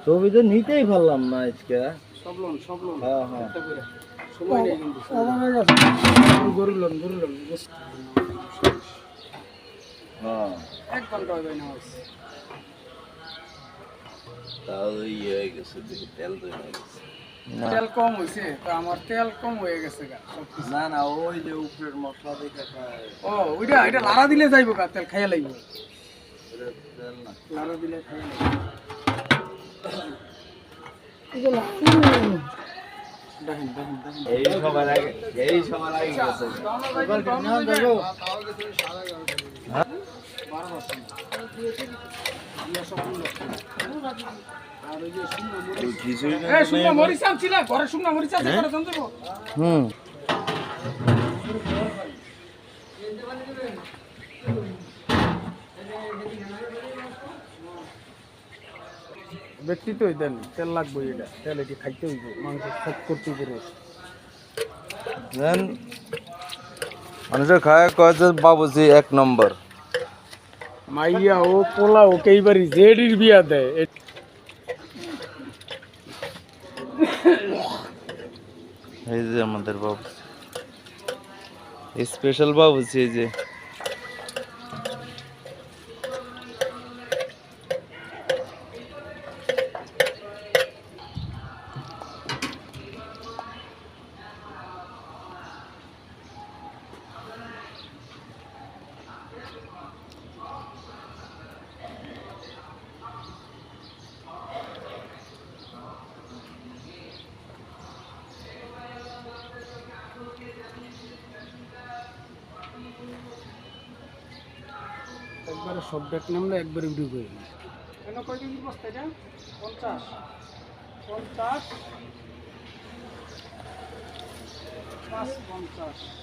ছবি তো নিতেই পারলাম না আজকে। হ্যাঁ হ্যাঁ সময় নেই কিন্তু গরু লোন হ্যাঁ 1 ঘন্টা হবে না তাও ইয়ে হয়ে গেছে, দেখি তেল তো হয়ে গেছে। তেল কম হয়েছে তো আমার তেল কম হয়ে গেছে গা সবকিছু। না না, ওই যে উপরের মশলা দেখে খায়। ও ওইটা এটা লাড়া দিলে যাইবো গা, তেল খাইয়া লাগবে। এটা তেল না। লাড়া দিলে খাইয়া লাগবে। দেখেন দেখেন দেখেন এই সবার আগে গেছে। হ্যাঁ? কিছুই না। শুকনো মরিচ আনছিলা ঘরে, শুকনো মরিচ আছে ঘরে জানতে গো। ব্যক্তি তো দেন তেল লাগবে, এটা তেল এটি খাইতে হইব, মাংস সব করতে হইব রোজ। দেন মানুষের খায় কয় যে বাবুজি 1 নম্বর। মাইয়া ও পোলা ওকে এইবারই জেডির বিয়া দেয়। এই যে আমাদের বাবু, স্পেশাল বাবুজি, এই যে একবারে সব ব্যাগ নামলে একবারে উঠে গই। কেন কয় কেজি বস্তা এটা? 50 50 5 50